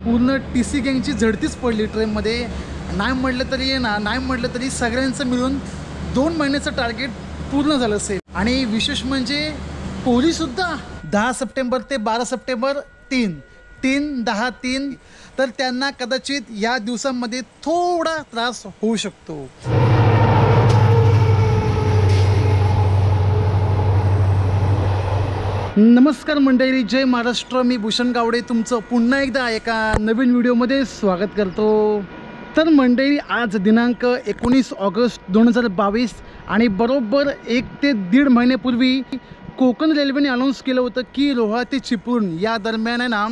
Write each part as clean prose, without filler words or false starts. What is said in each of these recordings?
पूर्ण TC गँगची झडतीच पडली ट्रेनमध्ये. नाही म्हटलं तरी नाही म्हटलं तरी सगळ्यांचं मिळून 2 महिन्याचं टार्गेट पूर्ण झालं असेल. आणि विशेष म्हणजे पोलीससुद्धा 10 सप्टेंबर ते 12 सप्टेंबर 3-10-3 तर त्यांना कदाचित या दिवसांमध्ये थोडा त्रास होऊ शकतो. नमस्कार मंडळी, जय महाराष्ट्र. मी भूषण गावडे तुमचं पुन्हा एकदा एका नवीन व्हिडिओमध्ये स्वागत करतो. तर मंडळी, आज दिनांक 19 ऑगस्ट 2022 आणि बरोबर 1 ते 1.5 महिन्यापूर्वी कोकण रेल्वेने अनाऊन्स केलं होतं की रोहा ते चिपळूण या दरम्यान आहे ना,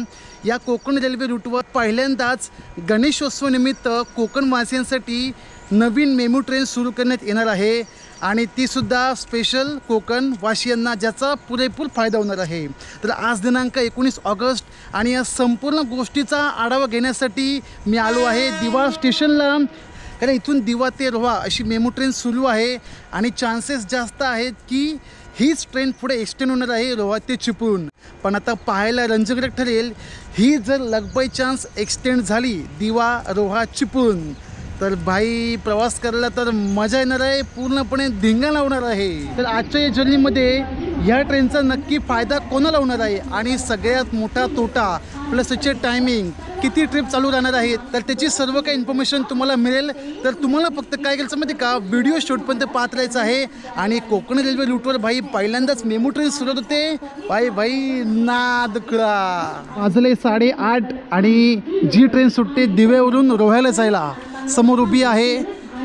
या कोकण रेल्वे रूटवर पहिल्यांदाच गणेशोत्सवानिमित्त कोकणवासियांसाठी नवीन मेमू ट्रेन सुरू करण्यात येणार आहे. आणि तीसुद्धा स्पेशल कोकणवासियांना, ज्याचा पुरेपूर फायदा होणार आहे. तर आज दिनांक 19 ऑगस्ट आणि या संपूर्ण गोष्टीचा आढावा घेण्यासाठी मी आलो आहे दिवा स्टेशनला. कारण इथून दिवा ते रोहा अशी मेमू ट्रेन सुरू आहे आणि चान्सेस जास्त आहेत की हीच ट्रेन पुढे एक्सटेंड होणार आहे रोहा ते चिपळूण. पण आता पाहायला रंजक ठरेल, ही जर लक बाय चान्स एक्सटेंड झाली दिवा रोहा चिपळूण तर भाई प्रवास करायला तर मजा येणार आहे, पूर्णपणे धिंगाणा होणार आहे. तर आजच्या या जर्नीमध्ये ह्या ट्रेनचा नक्की फायदा कोणाला होणार आहे आणि सगळ्यात मोठा तोटा प्लस त्याचे टायमिंग, किती ट्रिप चालू राहणार आहेत, तर त्याची सर्व काही इन्फॉर्मेशन तुम्हाला मिळेल. तर तुम्हाला फक्त काय करायचं माहिती का, व्हिडिओ शेवटपर्यंत पाहत राहायचं आहे. आणि कोकण रेल्वे रूटवर भाई पहिल्यांदाच मेमू ट्रेन सुरू होते. भाई नाद करा. वाजले 8:30 आणि जी ट्रेन सुटते दिव्यावरून रोह्याला जायला समोर उभी आहे.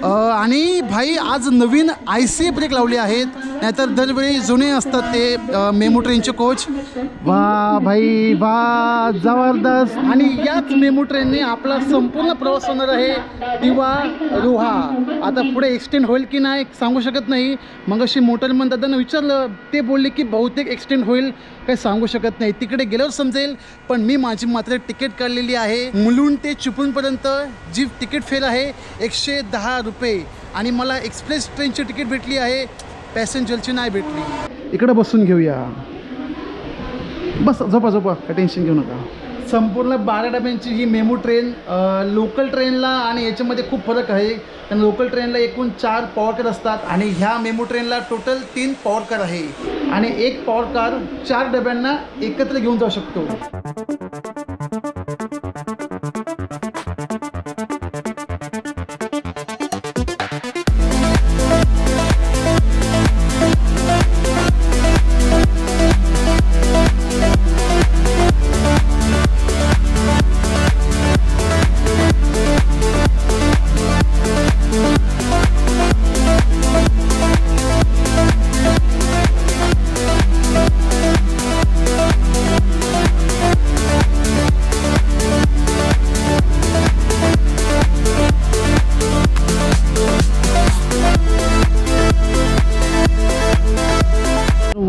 आणि भाई आज नवीन ICA ब्रेक लावले आहेत, नाहीतर दरवेळी जुने असतात ते मेमू ट्रेनचे कोच. वा भाई वा, जबरदस्त. आणि याच मेमू ट्रेनने आपला संपूर्ण प्रवास होणार आहे दिवा रोहा. आता पुढे एक्सटेंड होईल की नाही सांगू शकत नाही. मग अशी मोटरमन दादांना विचारलं, ते बोलले की बहुतेक एक्सटेंड होईल, काही सांगू शकत नाही, तिकडे गेल्यावर समजेल. पण मी माझी मात्र तिकीट काढलेली आहे. मुलुंड ते चिपळूणपर्यंत जी तिकीट फेर आहे 110 रुपये. आणि मला एक्सप्रेस ट्रेनची तिकीट भेटली आहे, पॅसेंजरची नाही भेटली. इकडे बसून घेऊया, बस झोपा काय टेन्शन घेऊ नका. संपूर्ण 12 डब्यांची ही मेमू ट्रेन. लोकल ट्रेनला आणि याच्यामध्ये खूप फरक आहे. कारण लोकल ट्रेनला एकूण 4 पॉवर कार असतात आणि ह्या मेमू ट्रेनला टोटल 3 पॉवर कार आहे. आणि एक पॉवर कार 4 डब्यांना एकत्र घेऊन जाऊ शकतो.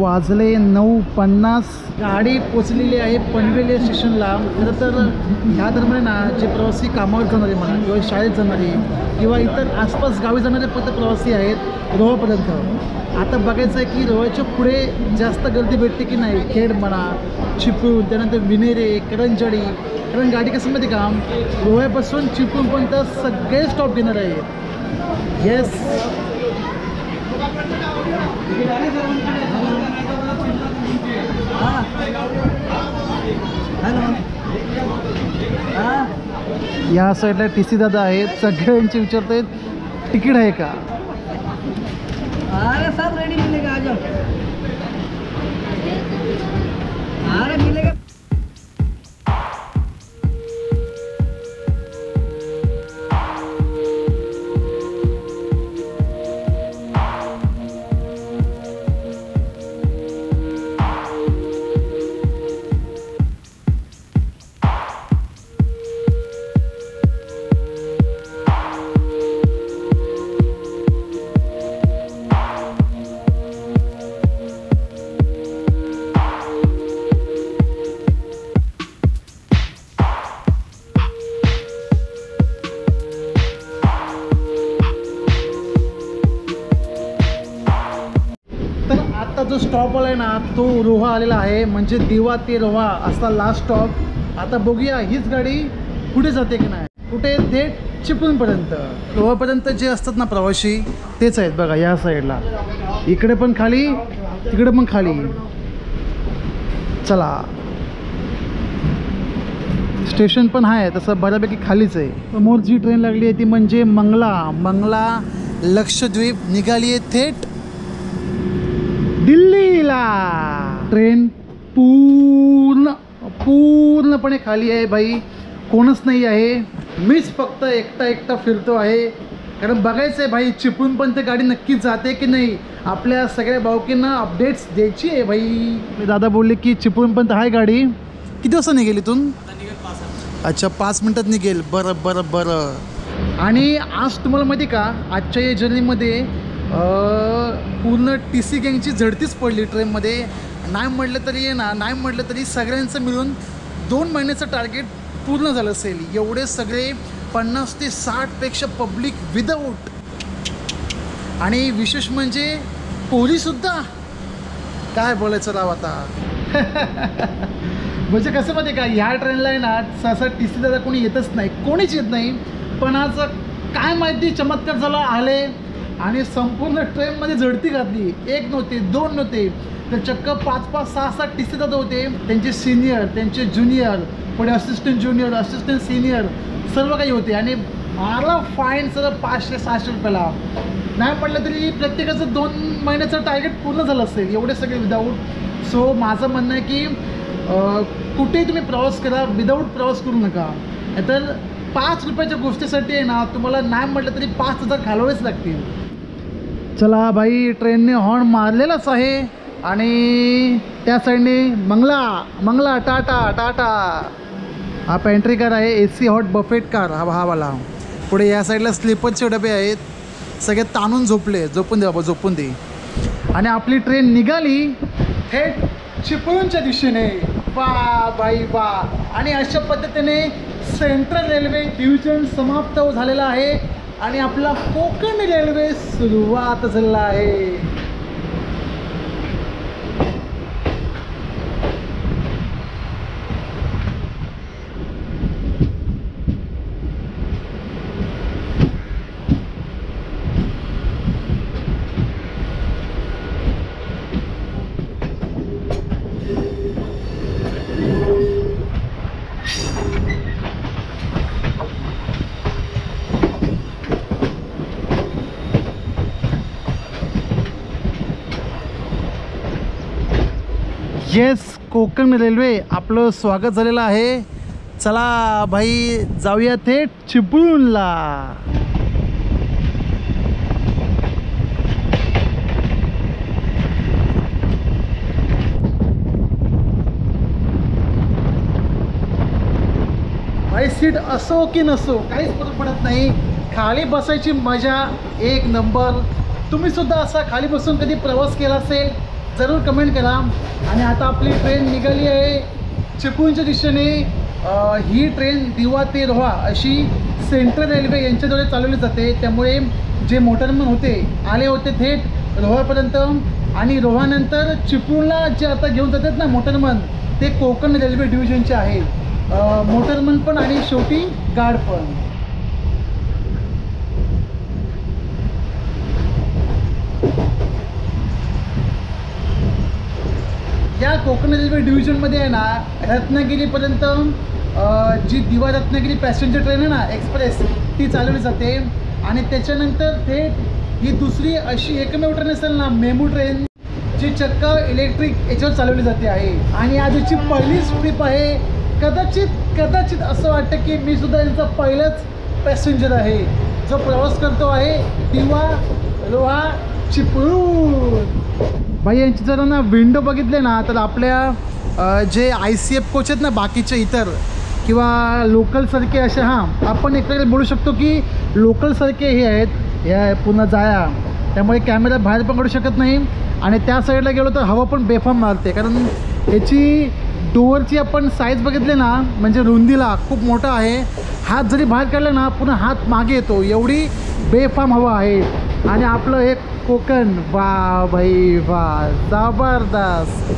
वाजले 9:50. गाडी पोचलेली आहे पनवेल स्टेशनला. खरं तर ह्या दरम्यान ना जे प्रवासी कामावर जाणारे म्हणा किंवा शाळेत जाणारे किंवा इतर आसपास गावी जाणारे प्रवासी आहेत रोहापर्यंत. आता बघायचं आहे की रोहाच्या पुढे जास्त गर्दी भेटते की नाही. खेड म्हणा, चिपळूण, त्यानंतर विनेरे, करंजडी. कारण गाडी कसं माहिती का, रोह्यापासून चिपळूणपर्यंत सगळे स्टॉप घेणार आहेत. येस, या साईडला TC दादा आहेत. सगळ्यांची विचारत आहेत तिकीट आहे का. अरे सब रेडी मिलेगा, आ जाओ. अरे मिलेगा. जो स्टॉप आला आहे ना तो रोहा आलेला आहे. म्हणजे दिवा ते रोहा असा लास्ट स्टॉप. आता बघूया हीच गाडी कुठे जाते की नाही, कुठे थेट चिपळूणपर्यंत. लोहापर्यंत जे असतात ना प्रवासी तेच आहेत बघा या साईडला. इकडे पण खाली, तिकडे पण खाली. चला, स्टेशन पण आहे तसं बऱ्यापैकी खालीच आहे. समोर जी ट्रेन लागली आहे ती म्हणजे मंगला लक्षद्वीप निघाली आहे थेट दिल्लीला. ट्रेन पूर्णपणे खाली आहे भाई, कोणच नाही आहे. मीच फक्त एकटा फिरतो आहे, कारण बघायचं आहे भाई चिपळूणपर्यंत गाडी नक्कीच जाते की नाही. आपल्या सगळ्या भावकींना अपडेट्स द्यायची आहे भाई. दादा बोलले की चिपळूणपर्यंत आहे गाडी. किती वाजता निघेल इथून? अच्छा, 5 मिनटात निघेल. बरं. आणि आज तुम्हाला माहिती का, आजच्या या जर्नीमध्ये पूर्ण TC गँगची झडतीच पडली ट्रेनमध्ये. नाही म्हटलं तरी सगळ्यांचं मिळून 2 महिन्याचं टार्गेट पूर्ण झालं असेल. एवढे सगळे 50 ते 60पेक्षा पब्लिक विदाऊट. आणि विशेष म्हणजे पोलीससुद्धा. काय बोलायचं राव आता. म्हणजे कसं माहिती का, ह्या ट्रेनला आहे ना सहसा TC दादा कोणी येतच नाही, कोणीच येत नाही. पण आज काय माहिती चमत्कार झाला, आले आणि संपूर्ण ट्रेनमध्ये झडती घातली. 1 नव्हते, 2 नव्हते, तर चक्क 5-5, 6-7 TC दादा होते. त्यांचे सिनियर, त्यांचे ज्युनियर, पुढे असिस्टंट ज्युनियर, असिस्टंट सिनियर सर्व काही होते. आणि मला फाईन सर 500-600 रुपयाला. नाही म्हटलं तरी प्रत्येकाचं 2 महिन्याचं टार्गेट पूर्ण झालं असेल, एवढे सगळे विदाऊट. सो माझं म्हणणं आहे की कुठेही तुम्ही प्रवास करा, विदाऊट प्रवास करू नका. तर 5 रुपयाच्या गोष्टीसाठी आहे ना तुम्हाला नाही म्हटलं तरी 5000 घालवावेच लागतील. चला भाई, ट्रेनने हॉर्न मारलेलाच आहे. आणि त्या साईडने मंगला टाटा. हा पेंट्री कार आहे, AC हॉट बफेट कार हा वाला. पुढे या साईडला स्लीपरचे डबे आहेत, सगळे ताणून झोपून दे बाबा, झोपून दे. आणि आपली ट्रेन निघाली थेट चिपळूणच्या दिशेने. वा भाई वा. आणि अशा पद्धतीने सेंट्रल रेल्वे डिव्हिजन समाप्त झालेला आहे आणि आपला कोकण रेल्वे सुरुवात झालेला आहे. येस, कोकण रेल्वे आपलं स्वागत झालेलं आहे. चला भाई, जाऊया थेट चिपळूणला. भाई सीट असो की नसो काहीच फरक पडत नाही, खाली बसायची मजा 1 नंबर. तुम्ही सुद्धा असा खाली बसून कधी प्रवास केला असेल जरूर कमेंट करा. आणि आता आपली ट्रेन निघाली आहे चिपळूणच्या दिशेने. ही ट्रेन दिवा ते रोहा अशी सेंट्रल रेल्वे यांच्याद्वारे चालवली जाते. त्यामुळे जे मोटरमन आले होते थेट रोहापर्यंत. आणि रोहानंतर चिपळूणला जे आता घेऊन जातात ना मोटरमन, ते कोकण रेल्वे डिव्हिजनचे आहेत. मोटरमन पण आणि शेवटी गार्ड पण. या कोकण रेल्वे डिव्हिजनमध्ये आहे ना रत्नागिरीपर्यंत जी दिवा रत्नागिरी पॅसेंजर ट्रेन आहे ना एक्सप्रेस, ती चालवली जाते. आणि त्याच्यानंतर थेट ही दुसरी अशी एकमेव ट्रेन असेल ना मेमू ट्रेन, जी चक्क इलेक्ट्रिक याच्यावर चालवली जाते आहे. आणि आजची पहिलीच ट्रिप आहे. कदाचित असं वाटतं की मी सुद्धा यांचा पहिलाच पॅसेंजर आहे जो प्रवास करतो आहे दिवा रोहा चिपळूण. भाई यांची जर ना विंडो बघितले ना तर आपल्या जे ICF कोच आहेत ना बाकीचे इतर किंवा लोकलसारखे असे, हां आपण एक बोलू शकतो की लोकलसारखे हे आहेत. हे पुन्हा जाया, त्यामुळे कॅमेरा बाहेर पण काढू शकत नाही. आणि त्या साईडला गेलो तर हवा पण बेफाम मारते, कारण याची डोअरची आपण साईज बघितली ना म्हणजे रुंदीला खूप मोठा आहे. हात जरी बाहेर काढला ना पुन्हा हात मागे येतो, एवढी बेफाम हवा आहे. आणि आपलं हे कोकण, वा भाई वा, जबरदस्त.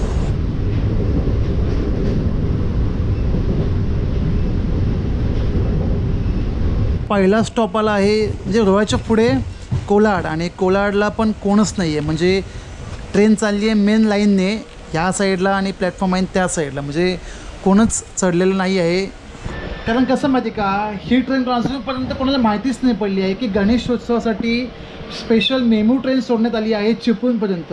पहिला स्टॉप आला आहे म्हणजे रोहाच्या पुढे कोलाड, आणि कोलाडला पण कोणच नाही आहे. म्हणजे ट्रेन चालली आहे मेन लाईनने ह्या साईडला आणि प्लॅटफॉर्म आहे त्या साईडला, म्हणजे कोणच चढलेलं नाही आहे. कारण कसं माहिती का, ही ट्रेन अजूनपर्यंत कोणाला माहितीच नाही पडली आहे की गणेशोत्सवासाठी स्पेशल मेमू ट्रेन सोडण्यात आली आहे चिपळूणपर्यंत.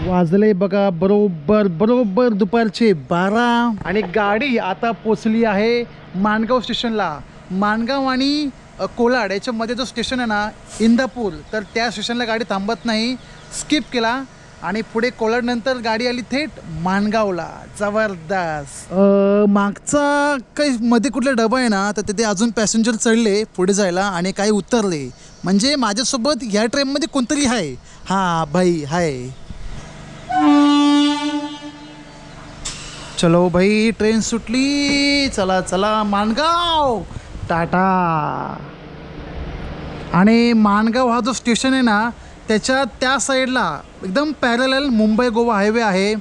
वाजले बघा बरोबर दुपारचे 12 आणि गाडी आता पोचली आहे माणगाव स्टेशनला. माणगाव आणि कोलाड याच्यामध्ये जो स्टेशन आहे ना इंदापूर, तर त्या स्टेशनला गाडी थांबत नाही, स्किप केला आणि पुढे कोलाडनंतर गाडी आली थेट माणगावला. जबरदस्त. मागचा काही मध्ये कुठला डबा आहे ना, तर तिथे अजून पॅसेंजर चढले पुढे जायला आणि काही उतरले. म्हणजे माझ्यासोबत ह्या ट्रेनमध्ये कोणतरी आहे. हां भाई आहे. चलो भाई ट्रेन सुटली, चला चला माणगाव, टाटा. आणि माणगाव हा जो स्टेशन आहे ना त्याच्या त्या साईडला एकदम पॅरलल मुंबई गोवा हायवे आहे.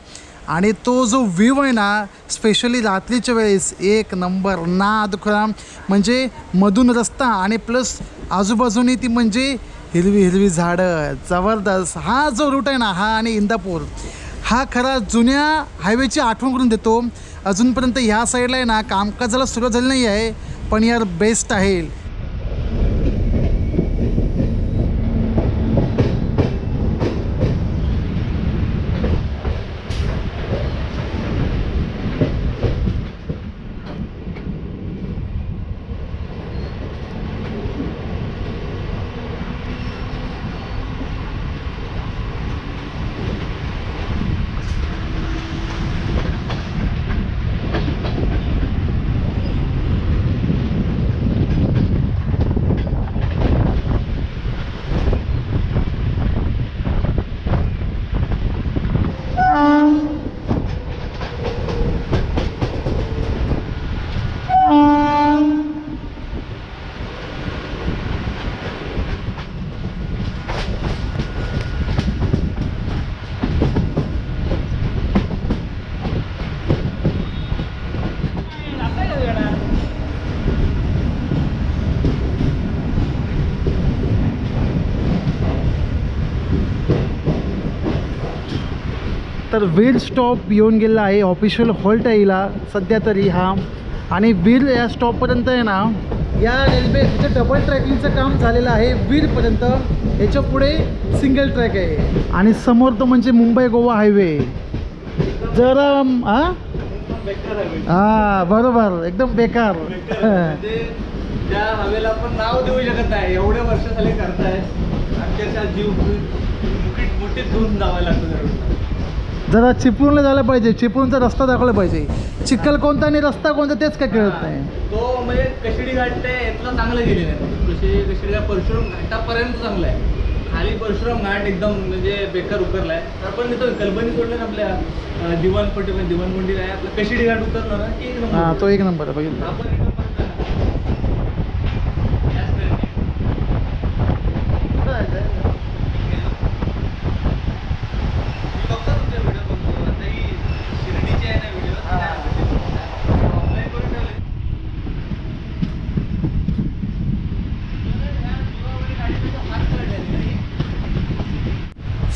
आणि तो जो व्ह्यू आहे ना स्पेशली रात्रीच्या वेळेस एक नंबर नादखुळा. म्हणजे मधून रस्ता आणि प्लस आजूबाजूनी ती म्हणजे हिरवी झाडं. जबरदस्त. हा जो रूट आहे ना हा आणि इंदापूर हा खरा जुन्या हायवेची आठवण करून देतो. अजूनपर्यंत ह्या साईडला आहे ना कामकाजाला सुरुवात झाली नाही आहे, पण यार बेस्ट आहे. तर वीर स्टॉप येऊन गेला आहे. ऑफिशियल हॉल्ट आहे हिला सध्या तरी हा. आणि वीर या स्टॉपपर्यंत आहे ना या रेल्वे तिथे डबल ट्रॅकिंगचं काम झालेलं आहे वीरपर्यंत. याच्या पुढे सिंगल ट्रॅक आहे आणि समोर तो म्हणजे मुंबई गोवा हायवे. जरा हां बरोबर एकदम बेकार. त्या हवेला पण नाव देऊ शकत नाही, एवढे वर्ष झाले करताय. अक्षरशः जीव मुठीत घेऊन जावं लागतं. जरा चिपळूणला जायला पाहिजे, चिपळूणचा रस्ता दाखवला पाहिजे. चिखल कोणता आणि रस्ता कोणता तेच काय कळत नाही. तो म्हणजे कशिडी घाट ते इथलं चांगलं गेलेलं आहे. कशिडी घाट परशुराम घाटापर्यंत चांगलं आहे. खाली परशुराम घाट एकदम म्हणजे बेकार उतरला आहे. आपण इथं कलबनी सोडलं ना आपल्या दिवाणपट्टी आहे आपला कशिडी घाट उतरला ना की एक नंबर. हां तो एक नंबर आहे बघितलं. आपण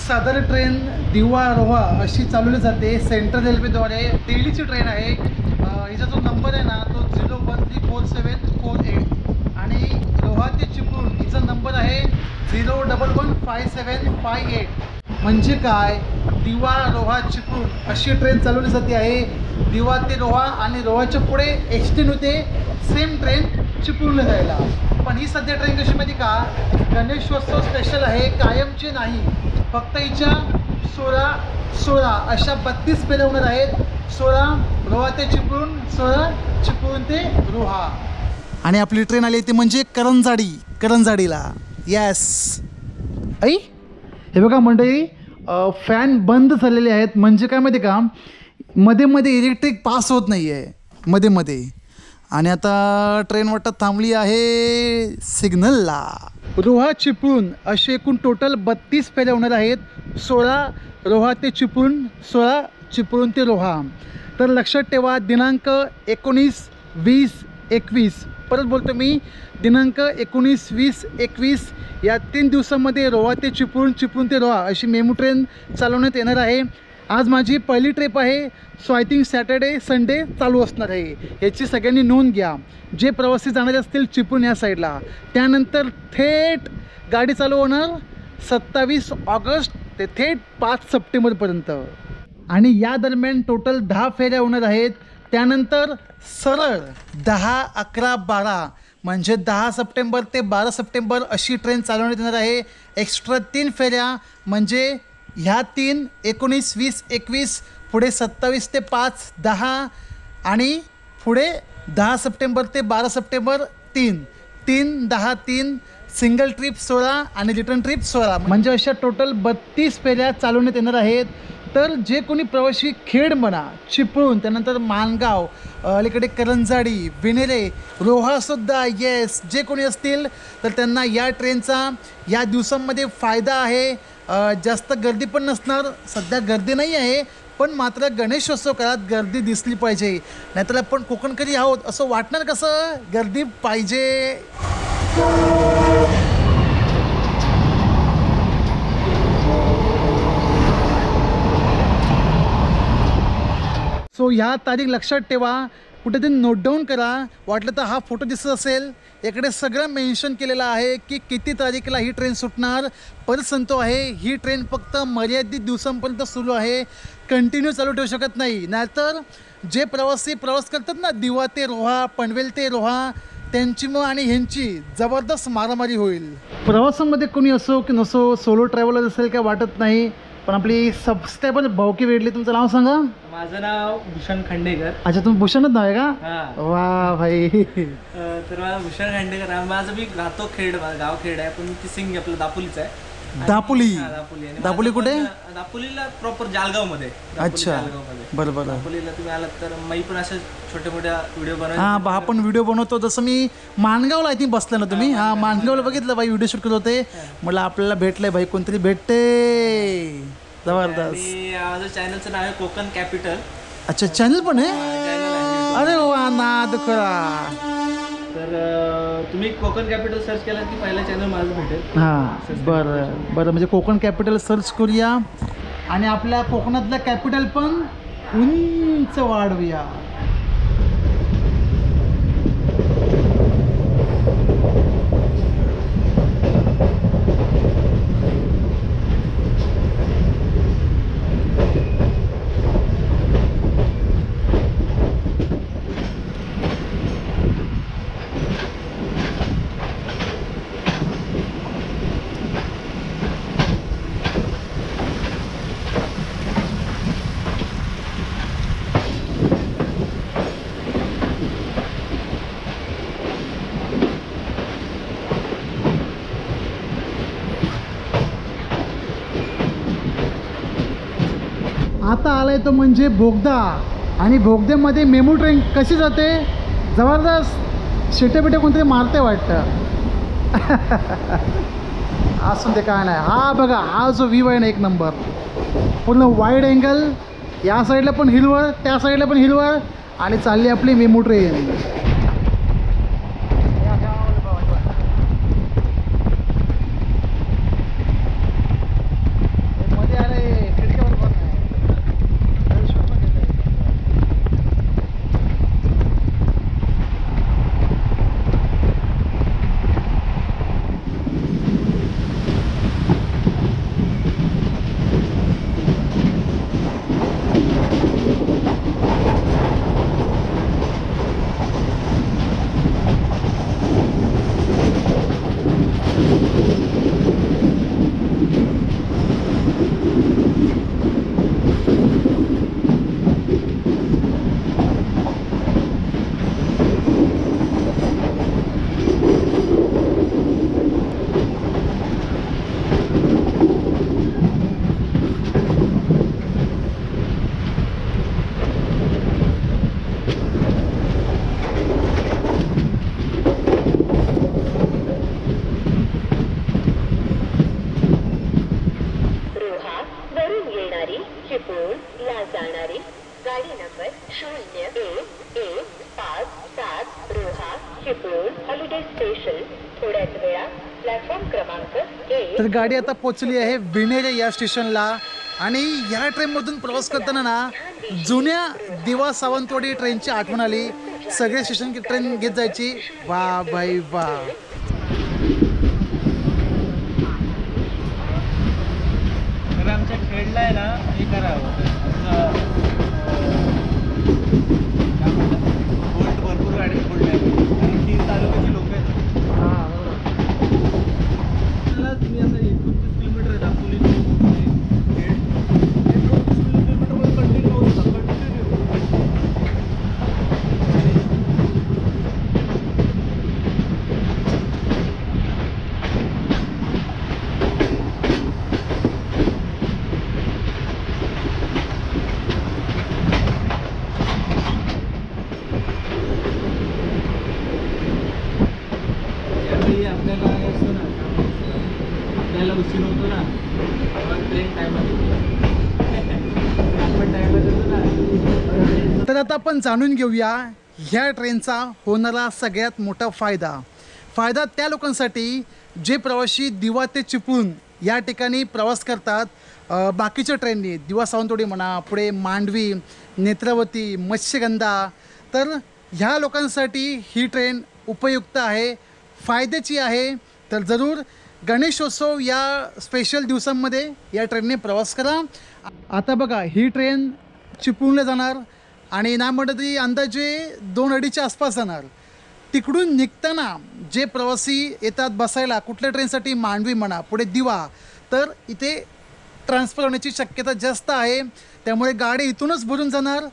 साधारण ट्रेन दिवा रोहा अशी चालवली जाते सेंट्रल रेल्वेद्वारे. डेलीची ट्रेन आहे. हिचा जो नंबर आहे ना तो 01347 5758 म्हणजे काय, दिवा रोहा चिपळूण अशी ट्रेन चालवली जाते आहे. दिवा ते रोहा आणि रोहाच्या पुढे एक्सटेंड होते सेम ट्रेन चिपळूणला जायला. पण ही सध्या ट्रेन कशी माहिती का, गणेशोत्सव स्पेशल आहे, कायमची नाही. फक्त हिच्या 16 अशा 32 फेऱ्या होणार आहेत. 16 रोहा ते चिपळूण, 16 चिपळूण ते रोहा. आणि आपली ट्रेन आली ती म्हणजे करंजाडीला. येस ऐ हे बघा मंडळी, फॅन बंद झालेले आहेत. म्हणजे काय माहिती का, मध्ये इलेक्ट्रिक पास होत नाही आहे मध्ये. आणि आता ट्रेन वाटत थांबली आहे सिग्नलला. रोहा चिपळूण असे एकूण टोटल 32 फेऱ्या होणार आहेत. 16 रोहा ते चिपळूण, 16 चिपळूण ते रोहा. तर लक्षात ठेवा, दिनांक 19, 20, 21, परत बोलतो मी, दिनांक 19, 20, 21 या 3 दिवसामध्ये रोहा ते चिपळूण, चिपळूण ते रोहा अशी मेमू ट्रेन चालवण्यात येणार आहे. आज माझी पहिली ट्रिप आहे, so I think Saturday Sunday चालू असणार आहे. याची सगळ्यांनी नोंद घ्या, जे प्रवासी जाणारे असतील चिपळूण या साईडला. त्यानंतर थेट गाडी चालू होणार 27 ऑगस्ट ते थेट 5 सप्टेंबरपर्यंत. आणि या दरम्यान टोटल 10 फेऱ्या होणार आहेत. त्यानंतर सरळ 10, 11, 12 म्हणजे 10 सप्टेंबर ते 12 सप्टेंबर अशी ट्रेन चालवण्यात येणार आहे. एक्स्ट्रा 3 फेऱ्या म्हणजे ह्या 3, 19, 20, 21, पुढे 27 ते 5, 10 आणि पुढे 10 सप्टेंबर ते 12 सप्टेंबर 3, 10, 3 सिंगल ट्रिप 16 आणि रिटर्न ट्रिप 16 म्हणजे अशा टोटल 32 फेऱ्या चालवण्यात येणार आहेत. तर जे कोणी प्रवासी खेड म्हणा, चिपळूण, त्यानंतर माणगाव, अलीकडे करंजाडी, विनेरे, रोहासुद्धा, येस, जे कोणी असतील तर त्यांना या ट्रेनचा या दिवसांमध्ये फायदा आहे. जास्त गर्दी पण नसणार, सध्या गर्दी नाही आहे, पण मात्र गणेशोत्सव काळात गर्दी दिसली पाहिजे. नाहीतर आपण कोकणकरी आहोत असं वाटणार कसं, गर्दी पाहिजे. सो ह्या तारीख लक्षात ठेवा, कुठेतरी नोट डाऊन करा. वाटलं तर हा फोटो दिसत असेल, इकडे सगळं मेन्शन केलेलं आहे की किती तारीखला ही ट्रेन सुटणार. परत सांगतो आहे, ही ट्रेन फक्त मर्यादित दिवसांपर्यंत सुरू आहे, कंटिन्यू चालू ठेवू शकत नाही. नाहीतर जे प्रवासी प्रवास करतात ना, दिवा ते रोहा, पनवेल ते रोहा, त्यांची मग आणि ह्यांची जबरदस्त मारामारी होईल. प्रवासामध्ये कोणी असो की नसो, सोलो ट्रॅव्हलर असेल काय वाटत नाही. पण आपली सबस्क्रायबर भावकी भेटली. तुमचं नाव सांगा. माझं नाव भूषण खांडेकर. अच्छा, तुम्ही भूषणच नाव आहे का? वा भाई. तर माझं भूषण खांडेकर आहे. माझं मी राहतो खेड, गाव खेड आहे, पण ती सिंग आपलं दापोलीचं आहे. दापोली कुठे? दापोलीला प्रॉपर जालगाव मध्ये. अच्छा, बरं. दापोलीला तुम्ही आलात तर मी पण अशा छोट्या मोठ्या व्हिडिओ बनवतो. हां, आपण व्हिडिओ बनवतो. जसं मी माणगावला आय थिंक बसला ना तुम्ही. हां, माणगावला बघितलं भाई, व्हिडिओ शूट करत होते. म्हटलं आपल्याला भेटलंय भाई, कोणतरी भेटते. जबरदस्त. माझं चॅनलचं नाव आहे कोकण कॅपिटल. अच्छा, चॅनल पण आहे? अरे वा, नाद करा. तर तुम्ही कोकण कॅपिटल सर्च केला की पहिला चॅनल माझं भेटेल. हां, बरं म्हणजे कोकण कॅपिटल सर्च करूया आणि आपल्या कोकणातलं कॅपिटल पण उंच वाढवूया. आता आलाय तो म्हणजे बोगदा. आणि बोगद्यामध्ये मेमू ट्रेन कशी जाते, जबरदस्त. शिटे कोणतरी मारते वाटतं. असून ते काय नाही. हा बघा, हा जो व्ह्यू आहे ना, एक नंबर. पूर्ण वाईड अँगल, या साईडला पण हिरवळ, त्या साईडला पण हिरवळ, आणि चालली आपली MEMU train. Chiplun holiday special थोड्याच वेळात प्लॅटफॉर्म क्रमांक 1. तर गाडी आता पोचली आहे विणेरे या स्टेशनला आणि या ट्रेनमधून प्रवास करताना ना जुन्या दिवा सावंतवाडी ट्रेनची आठवण आली. सगळे स्टेशन ट्रेन घेत जायची. वा भाई वा. तर आमच्या खेडला आहे ना हे करावं बोल्ट भरपूर गाडी फोडल्या आणि 3 तालुक्याची लोक आहेत. तुम्ही आता 29 किलोमीटर आहे दापोली खेड 29 किलोमीटर मध्ये कंटिन्यू होऊ शकता. आपल्याला उशीर होतो ना ट्रेन टायमात. तर आता आपण जाणून घेऊया ह्या ट्रेनचा होणारा सगळ्यात मोठा फायदा त्या लोकांसाठी जे प्रवासी दिवा ते चिपळूण या ठिकाणी प्रवास करतात. बाकीच्या ट्रेननी दिवा सावंतवाडी म्हणा, पुढे मांडवी, नेत्रावती, मत्स्यगंधा, तर ह्या लोकांसाठी ही ट्रेन उपयुक्त आहे, फायद्याची आहे. तर जरूर गणेशोत्सव या स्पेशल दिवसांमध्ये या ट्रेनने प्रवास करा. आता बघा ही ट्रेन चिपळूणला जाणार आणि ना म्हटलं तरी अंदाजे 2-2.5च्या आसपास जाणार. तिकडून निघताना जे प्रवासी येतात बसायला कुठल्या ट्रेनसाठी, मांडवी म्हणा, पुढे दिवा, तर इथे ट्रान्सफर होण्याची शक्यता जास्त आहे. त्यामुळे गाडी इथूनच भरून जाणार.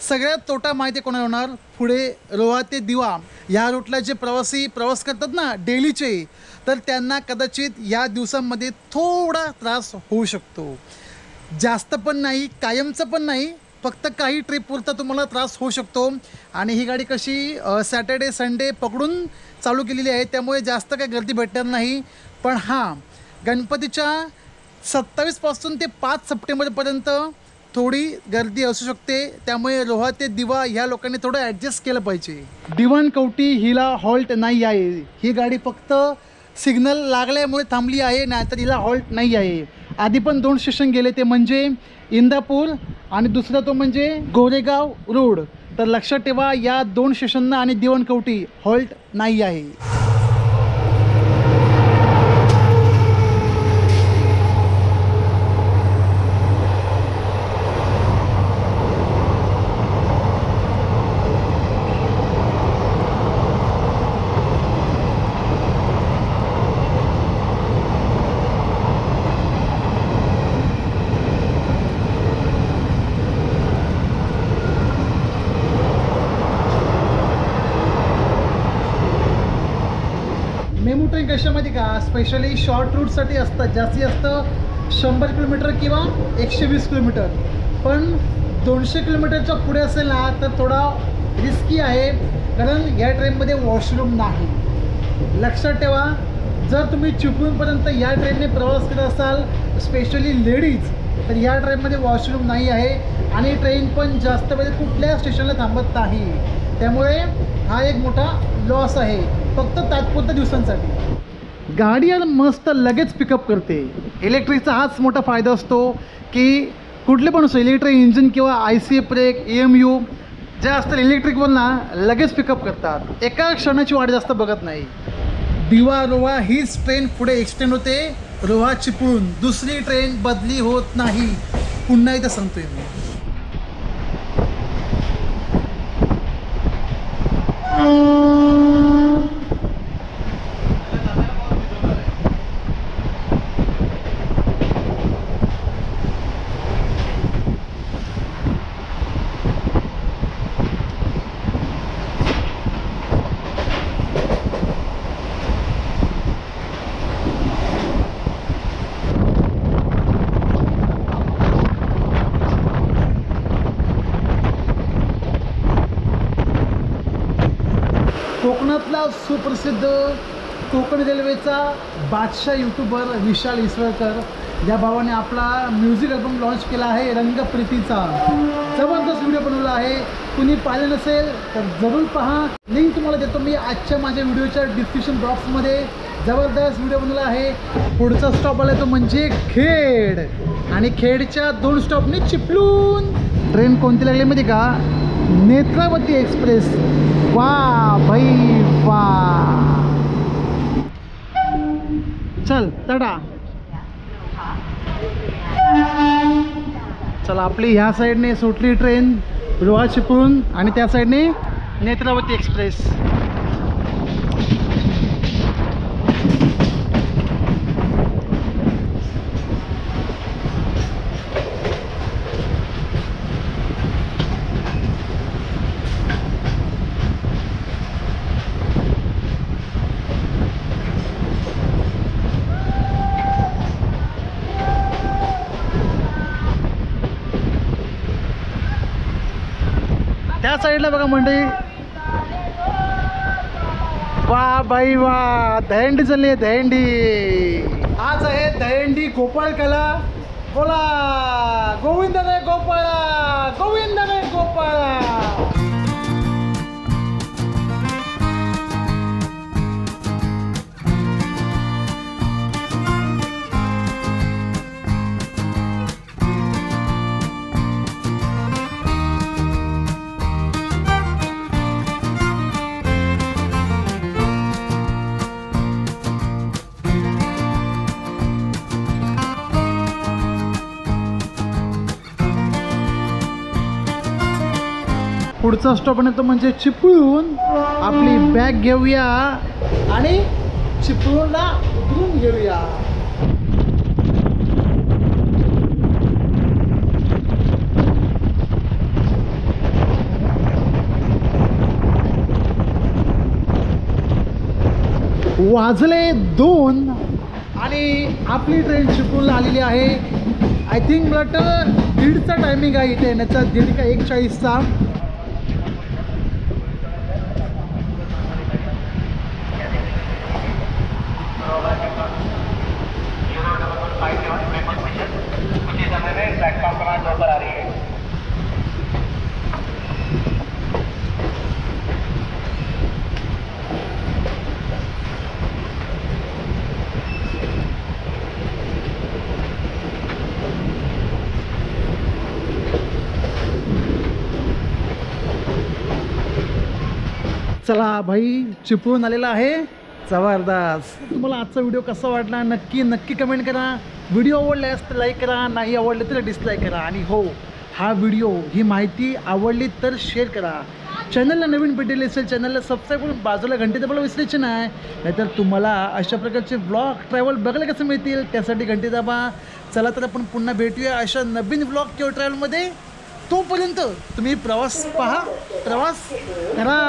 सगळ्यात तोटा माहिती कोणाला होणार, पुढे रोहा ते दिवा या रूटला जे प्रवासी प्रवास करतात ना डेलीचे, तर त्यांना कदाचित या दिवसांमध्ये थोडा त्रास होऊ शकतो. जास्त पण नाही, कायमचं पण नाही, फक्त काही ट्रिपपुरता तुम्हाला त्रास होऊ शकतो. आणि ही गाडी कशी सॅटर्डे संडे पकडून चालू केलेली आहे, त्यामुळे जास्त काही गर्दी भेटणार नाही. पण हां, गणपतीच्या 27पासून ते 5 सप्टेंबरपर्यंत थोडी गर्दी असू शकते. त्यामुळे रोहा ते दिवा ह्या लोकांनी थोडं ॲडजस्ट केलं पाहिजे. दिवाण कवटी हिला हॉल्ट नाही आहे. ही गाडी फक्त सिग्नल लागल्यामुळे थांबली आहे, नाहीतर हिला हॉल्ट नाही आहे. आधी पण 2 स्टेशन गेले, ते म्हणजे इंदापूर आणि दुसरा तो म्हणजे गोरेगाव रोड. तर लक्षात ठेवा या 2 स्टेशनना आणि दिवाण कवटी हॉल्ट नाही आहे. मेमू ट्रेन कशामध्ये का स्पेशली शॉर्ट रूटसाठी असतात. जास्तीत जास्त 100 किलोमीटर किंवा 120 किलोमीटर. पण 200 किलोमीटरच्या पुढे असेल ना तर थोडा रिस्की आहे, कारण या ट्रेनमध्ये वॉशरूम नाही. लक्षात ठेवा, जर तुम्ही चिपळूणपर्यंत या ट्रेनने प्रवास करत असाल, स्पेशली लेडीज, तर या ट्रेनमध्ये वॉशरूम नाही आहे. आणि ट्रेन पण जास्त वेळ कुठल्या स्टेशनला थांबत नाही. त्यामुळे हा एक मोठा लॉस आहे, फक्त तात्पुरत्या दिवसांसाठी. गाडी यार मस्त लगेच पिकअप करते. इलेक्ट्रिकचा हाच मोठा फायदा असतो की कुठले पण असो, इलेक्ट्रिक इंजिन किंवा ICF ब्रेक, EMU जे असतात इलेक्ट्रिकवर ना लगेच पिकअप करतात. एका क्षणाची वाट जास्त बघत नाही. दिवा रोहा हीच ट्रेन पुढे एक्सटेंड होते. रोहा चिपळूण दुसरी ट्रेन बदली होत नाही. पुन्हा एकदा सांगतोय मी. कोकणातला सुप्रसिद्ध कोकण रेल्वेचा बादशाह यूट्यूबर विशाल इसवळकर ज्या भावाने आपला म्युझिक अल्बम लॉन्च केला आहे रंगप्रीतीचा. जबरदस्त व्हिडिओ बनवला आहे. कुणी पाहिलं नसेल तर जरूर पहा. लिंक तुम्हाला देतो मी आजच्या माझ्या व्हिडिओच्या डिस्क्रिप्शन बॉक्समध्ये. जबरदस्त व्हिडिओ बनवला आहे. पुढचा स्टॉप आला तो म्हणजे खेड आणि खेडच्या 2 स्टॉपने चिपळूण. ट्रेन कोणती लागली माहिती का? नेत्रावती एक्सप्रेस. वा भाई वा. चल टाटा. चला आपली ह्या साईडने सुटली ट्रेन रोहा चिपळूण आणि त्या साईडने नेत्रावती एक्सप्रेस. त्या साईडला बघा मंडळी. वा बाई वा. दहीहंडी चालली आहे दहीहंडी. आज आहे दहीहंडी गोपाळकाला. बोला गोविंद रे गोपाळा, गोविंद रे गोपाळा. पुढचा स्टॉप आहे तो म्हणजे चिपळूण. आपली बॅग घेऊया आणि चिपळूणला उतरून घेऊया. वाजले 2 आणि आपली ट्रेन चिपळूणला आलेली आहे. आय थिंक मला वाटतं 1:30चा टायमिंग आहे इथे येण्याचा. 1:30 का 1:40चा. चला भाई चिपळूण आलेला आहे. जबरदस्त. तुम्हाला आजचा व्हिडिओ कसा वाटला नक्की कमेंट करा. व्हिडिओ आवडल्यास तर लाईक करा, नाही आवडले तर डिसलाईक करा. आणि हो, हा व्हिडिओ ही माहिती आवडली तर शेअर करा. चॅनलला नवीन भेटलेले असेल चॅनलला सबस्क्राईब करून बाजूला घंटी दाबायला विसरायचे नाही. नाहीतर तुम्हाला अशा प्रकारचे ब्लॉग ट्रॅव्हल बघायला कसं मिळतील त्यासाठी घंटी दाबा. चला तर आपण पुन्हा भेटूया अशा नवीन ब्लॉग किंवा ट्रॅव्हलमध्ये. तोपर्यंत तुम्ही प्रवास पहा, प्रवास करा.